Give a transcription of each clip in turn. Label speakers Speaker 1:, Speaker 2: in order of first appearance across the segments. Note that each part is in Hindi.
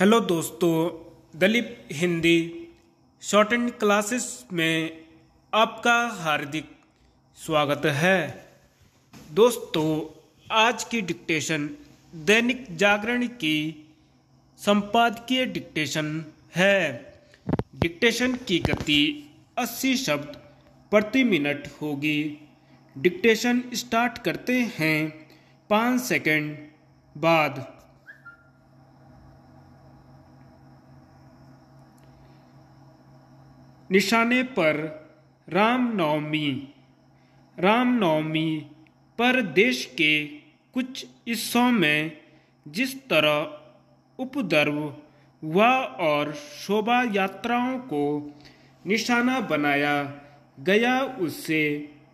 Speaker 1: हेलो दोस्तों, Dalip Hindi shorthand classes में आपका हार्दिक स्वागत है। दोस्तों, आज की डिक्टेशन दैनिक जागरण की संपादकीय डिक्टेशन है। डिक्टेशन की गति 80 शब्द प्रति मिनट होगी। डिक्टेशन स्टार्ट करते हैं 5 सेकंड बाद। निशाने पर रामनवमी। रामनवमी पर देश के कुछ हिस्सों में जिस तरह उपद्रव हुआ और शोभा यात्राओं को निशाना बनाया गया, उससे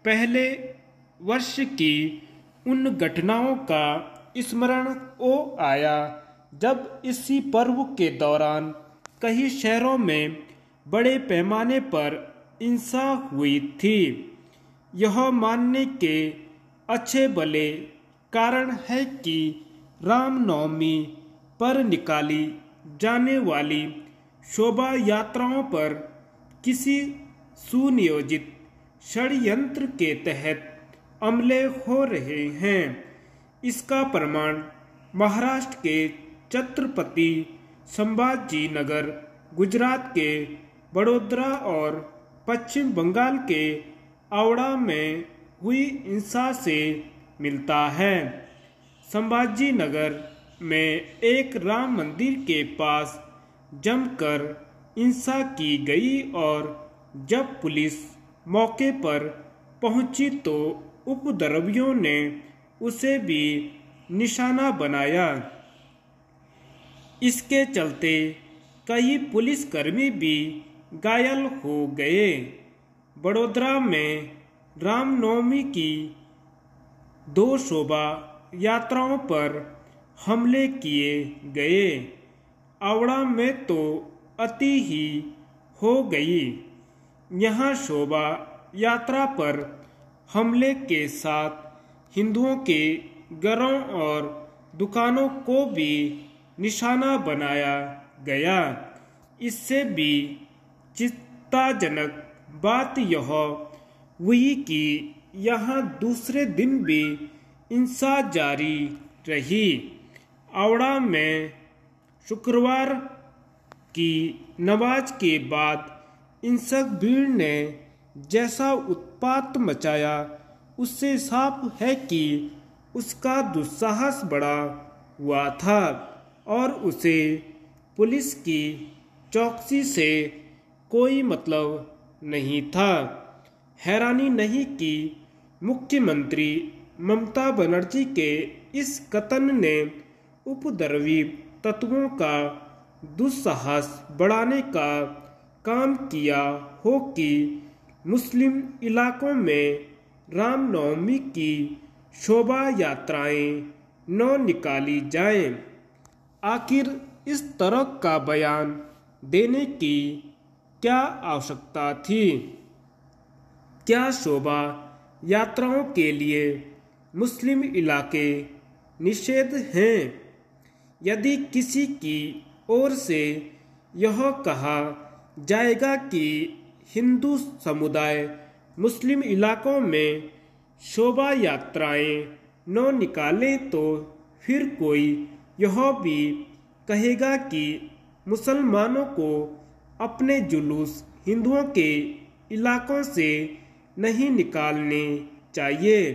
Speaker 1: पहले वर्ष की उन घटनाओं का स्मरण हो आया जब इसी पर्व के दौरान कई शहरों में बड़े पैमाने पर हिंसा हुई थी। यह मानने के अच्छे भले कारण है कि रामनवमी पर निकाली जाने वाली शोभा यात्राओं पर किसी सुनियोजित षड्यंत्र के तहत हमले हो रहे हैं। इसका प्रमाण महाराष्ट्र के छत्रपति संभाजी नगर, गुजरात के बड़ोदरा और पश्चिम बंगाल के आवड़ा में हुई हिंसा से मिलता है। संभाजी नगर में एक राम मंदिर के पास जमकर हिंसा की गई और जब पुलिस मौके पर पहुंची तो उपद्रवियों ने उसे भी निशाना बनाया। इसके चलते कई पुलिसकर्मी भी घायल हो गए। बड़ोदरा में रामनवमी की 2 शोभा यात्राओं पर हमले किए गए। आवड़ा में तो अति ही हो गई। यहाँ शोभा यात्रा पर हमले के साथ हिंदुओं के घरों और दुकानों को भी निशाना बनाया गया। इससे भी चिंताजनक बात यह हुई कि यहाँ दूसरे दिन भी हिंसा जारी रही। आवड़ा में शुक्रवार की नमाज के बाद हिंसक भीड़ ने जैसा उत्पात मचाया, उससे साफ है कि उसका दुस्साहस बढ़ा हुआ था और उसे पुलिस की चौकसी से कोई मतलब नहीं था। हैरानी नहीं कि मुख्यमंत्री ममता बनर्जी के इस कथन ने उपद्रवी तत्वों का दुस्साहस बढ़ाने का काम किया हो कि मुस्लिम इलाकों में रामनवमी की शोभा यात्राएं न निकाली जाएं। आखिर इस तरह का बयान देने की क्या आवश्यकता थी? क्या शोभा यात्राओं के लिए मुस्लिम इलाके निषेध हैं? यदि किसी की ओर से यह कहा जाएगा कि हिंदू समुदाय मुस्लिम इलाकों में शोभा यात्राएं न निकालें, तो फिर कोई यह भी कहेगा कि मुसलमानों को अपने जुलूस हिंदुओं के इलाकों से नहीं निकालने चाहिए।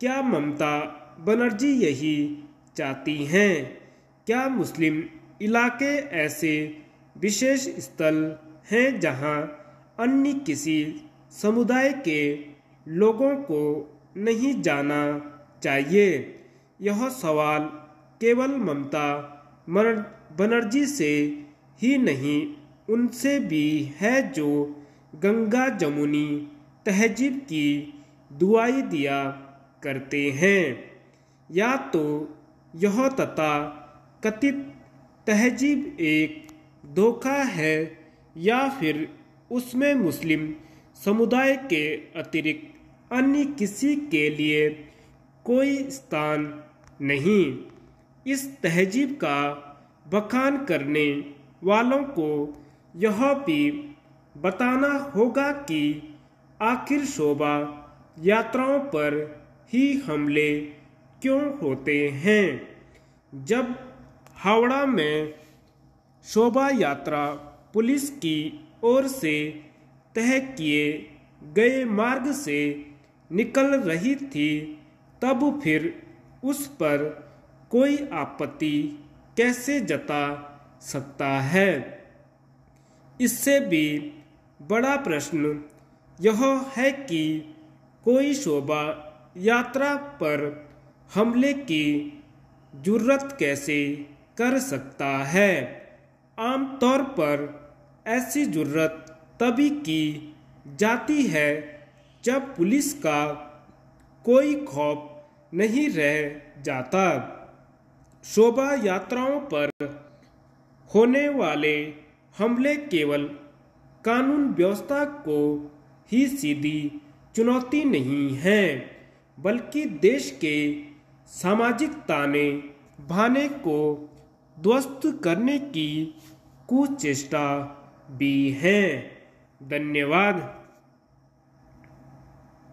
Speaker 1: क्या ममता बनर्जी यही चाहती हैं? क्या मुस्लिम इलाके ऐसे विशेष स्थल हैं जहां अन्य किसी समुदाय के लोगों को नहीं जाना चाहिए? यह सवाल केवल ममता बनर्जी से ही नहीं, उनसे भी है जो गंगा जमुनी तहजीब की दुआई दिया करते हैं। या तो यह तथा कथित तहजीब एक धोखा है या फिर उसमें मुस्लिम समुदाय के अतिरिक्त अन्य किसी के लिए कोई स्थान नहीं। इस तहजीब का बखान करने वालों को यह भी बताना होगा कि आखिर शोभा यात्राओं पर ही हमले क्यों होते हैं। जब हावड़ा में शोभा यात्रा पुलिस की ओर से तय किए गए मार्ग से निकल रही थी, तब फिर उस पर कोई आपत्ति कैसे जता सकता है। इससे भी बड़ा प्रश्न यह है कि कोई शोभा यात्रा पर हमले की जुर्रत कैसे कर सकता है। आमतौर पर ऐसी जुर्रत तभी की जाती है जब पुलिस का कोई खौफ नहीं रह जाता। शोभा यात्राओं पर होने वाले हमले केवल कानून व्यवस्था को ही सीधी चुनौती नहीं है, बल्कि देश के सामाजिक ताने बाने को ध्वस्त करने की कुचेष्टा भी है। धन्यवाद।